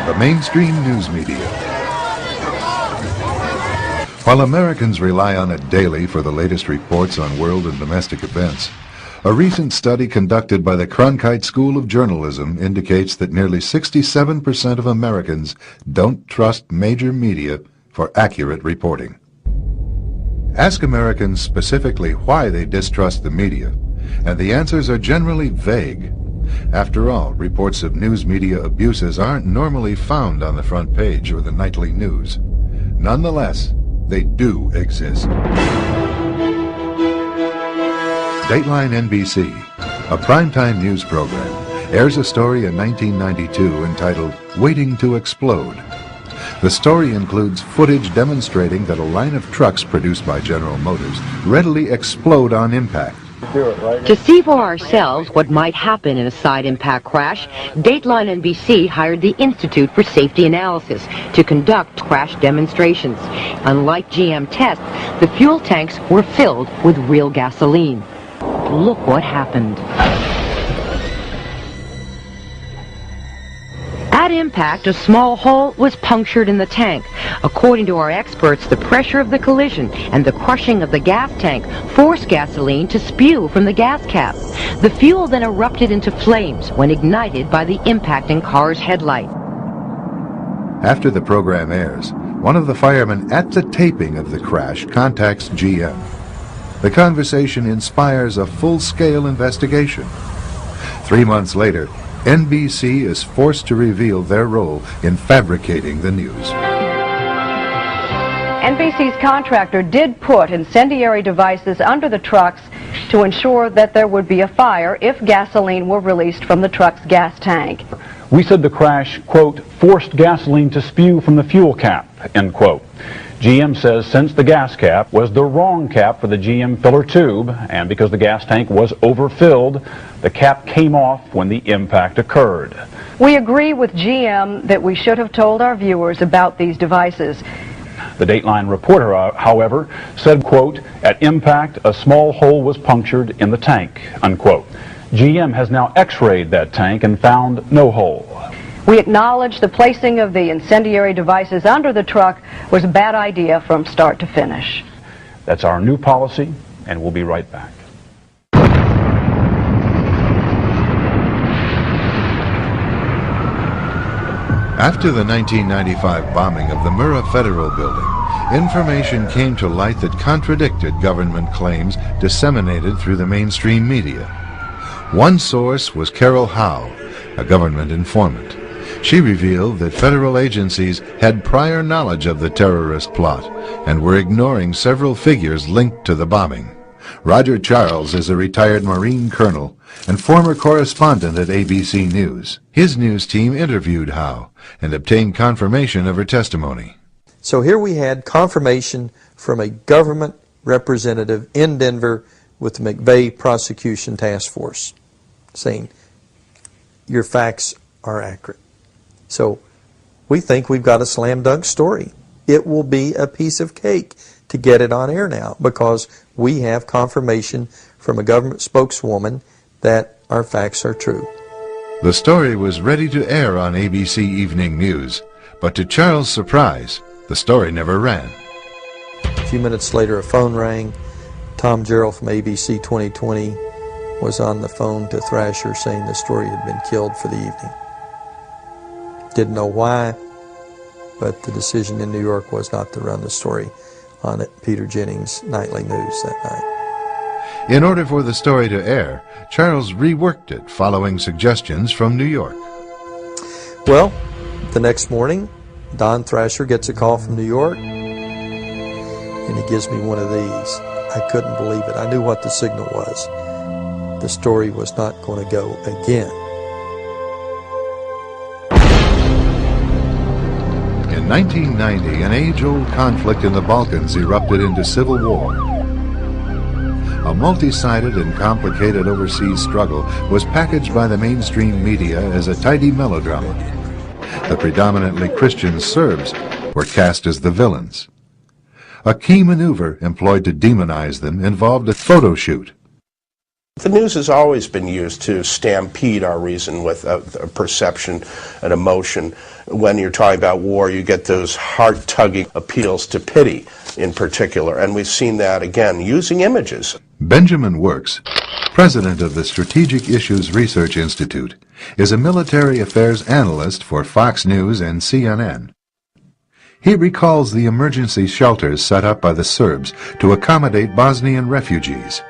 the mainstream news media. While Americans rely on it daily for the latest reports on world and domestic events, a recent study conducted by the Cronkite School of Journalism indicates that nearly 67% of Americans don't trust major media for accurate reporting. Ask Americans specifically why they distrust the media, and the answers are generally vague. After all, reports of news media abuses aren't normally found on the front page or the nightly news. Nonetheless, they do exist. Dateline NBC, a primetime news program, airs a story in 1992 entitled Waiting to Explode. The story includes footage demonstrating that a line of trucks produced by General Motors readily explode on impact. To see for ourselves what might happen in a side impact crash, Dateline NBC hired the Institute for Safety Analysis to conduct crash demonstrations. Unlike GM tests, the fuel tanks were filled with real gasoline. Look what happened. At impact, a small hole was punctured in the tank. According to our experts, the pressure of the collision and the crushing of the gas tank forced gasoline to spew from the gas cap. The fuel then erupted into flames when ignited by the impacting car's headlight. After the program airs, one of the firemen at the taping of the crash contacts GM. The conversation inspires a full-scale investigation. 3 months later, NBC is forced to reveal their role in fabricating the news. NBC's contractor did put incendiary devices under the trucks to ensure that there would be a fire if gasoline were released from the truck's gas tank. We said the crash, quote, forced gasoline to spew from the fuel cap, end quote. GM says since the gas cap was the wrong cap for the GM filler tube, and because the gas tank was overfilled, the cap came off when the impact occurred. We agree with GM that we should have told our viewers about these devices. The Dateline reporter, however, said, quote, at impact, a small hole was punctured in the tank, unquote. GM has now x-rayed that tank and found no hole. We acknowledge the placing of the incendiary devices under the truck was a bad idea from start to finish. That's our new policy, and we'll be right back. After the 1995 bombing of the Murrah Federal Building, information came to light that contradicted government claims disseminated through the mainstream media. One source was Carol Howe, a government informant. She revealed that federal agencies had prior knowledge of the terrorist plot and were ignoring several figures linked to the bombing. Roger Charles is a retired Marine colonel and former correspondent at ABC News. His news team interviewed Howe and obtained confirmation of her testimony. So here we had confirmation from a government representative in Denver with the McVeigh Prosecution Task Force saying, your facts are accurate. So we think we've got a slam dunk story. It will be a piece of cake to get it on air now because we have confirmation from a government spokeswoman that our facts are true. The story was ready to air on ABC Evening News, but to Charles' surprise, the story never ran. A few minutes later, a phone rang. Tom Gerald from ABC 2020 was on the phone to Thrasher saying the story had been killed for the evening. Didn't know why, but the decision in New York was not to run the story on Peter Jennings' nightly news that night. In order for the story to air, Charles reworked it following suggestions from New York. Well, the next morning, Don Thrasher gets a call from New York, and he gives me one of these. I couldn't believe it. I knew what the signal was. The story was not going to go again. In 1990, an age-old conflict in the Balkans erupted into civil war. A multi-sided and complicated overseas struggle was packaged by the mainstream media as a tidy melodrama. The predominantly Christian Serbs were cast as the villains. A key maneuver employed to demonize them involved a photo shoot. The news has always been used to stampede our reason with a perception, an emotion. When you're talking about war, you get those heart-tugging appeals to pity in particular, and we've seen that again using images. Benjamin Works, president of the Strategic Issues Research Institute, is a military affairs analyst for Fox News and CNN. He recalls the emergency shelters set up by the Serbs to accommodate Bosnian refugees.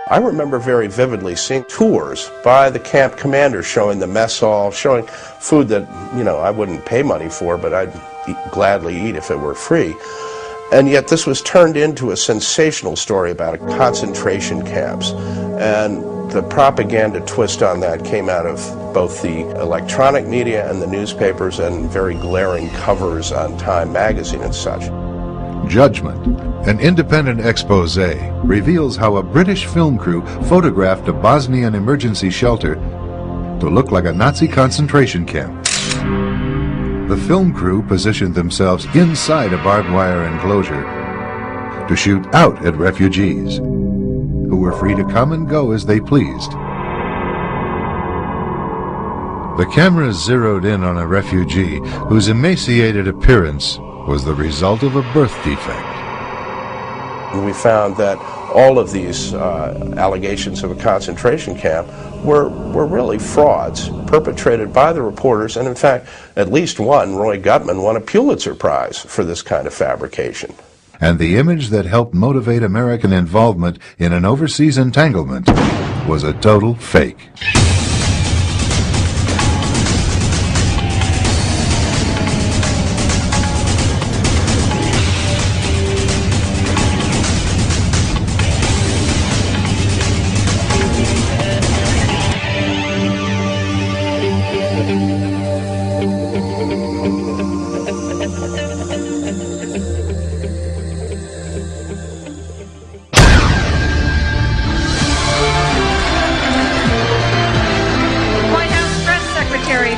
I remember very vividly seeing tours by the camp commander showing the mess hall, showing food that, I wouldn't pay money for, but I'd gladly eat if it were free. And yet this was turned into a sensational story about concentration camps. And the propaganda twist on that came out of both the electronic media and the newspapers and very glaring covers on Time magazine and such. Judgment, an independent expose, reveals how a British film crew photographed a Bosnian emergency shelter to look like a Nazi concentration camp. The film crew positioned themselves inside a barbed wire enclosure to shoot out at refugees, who were free to come and go as they pleased. The cameras zeroed in on a refugee whose emaciated appearance was the result of a birth defect. We found that all of these allegations of a concentration camp were really frauds perpetrated by the reporters, and in fact, at least one, Roy Gutman, won a Pulitzer Prize for this kind of fabrication. And the image that helped motivate American involvement in an overseas entanglement was a total fake.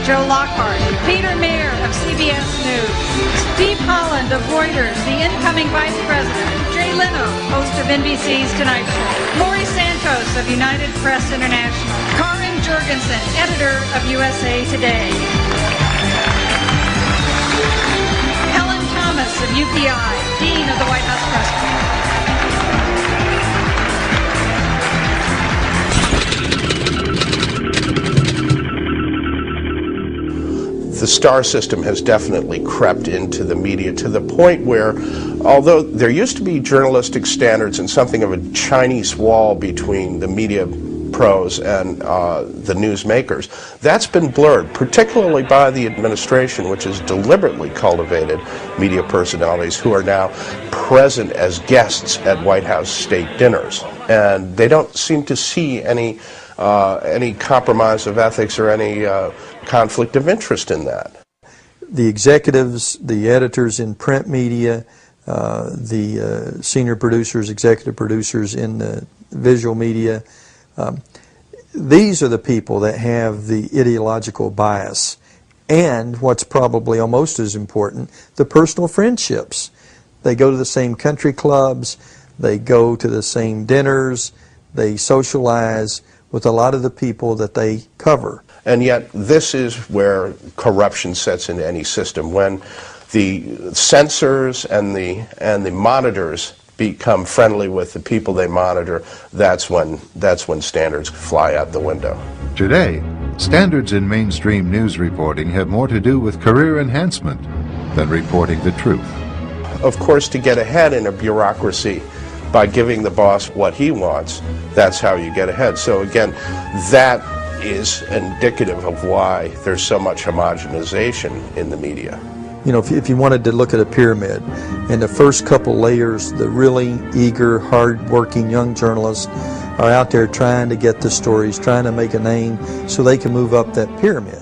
Joe Lockhart, Peter Mayer of CBS News, Steve Holland of Reuters, the incoming Vice President, Jay Leno, host of NBC's Tonight Show, Lori Santos of United Press International, Karin Jorgensen, editor of USA Today, Helen Thomas of UPI, Dean of the White House Press Corps. The star system has definitely crept into the media to the point where, although there used to be journalistic standards and something of a Chinese wall between the media pros and the newsmakers, that's been blurred, particularly by the administration, which has deliberately cultivated media personalities who are now present as guests at White House state dinners. And they don't seem to see any compromise of ethics or any conflict of interest in that. The executives, the editors in print media, the senior producers, executive producers in the visual media, these are the people that have the ideological bias, and what's probably almost as important, the personal friendships. They go to the same country clubs, they go to the same dinners, they socialize with a lot of the people that they cover. And yet this is where corruption sets into any system. When the censors and the monitors become friendly with the people they monitor, that's when standards fly out the window. Today, standards in mainstream news reporting have more to do with career enhancement than reporting the truth. Of course, to get ahead in a bureaucracy by giving the boss what he wants, that's how you get ahead. So again, that is indicative of why there's so much homogenization in the media. You know, if you wanted to look at a pyramid, and the first couple layers, the really eager, hard-working young journalists are out there trying to get the stories, trying to make a name so they can move up that pyramid.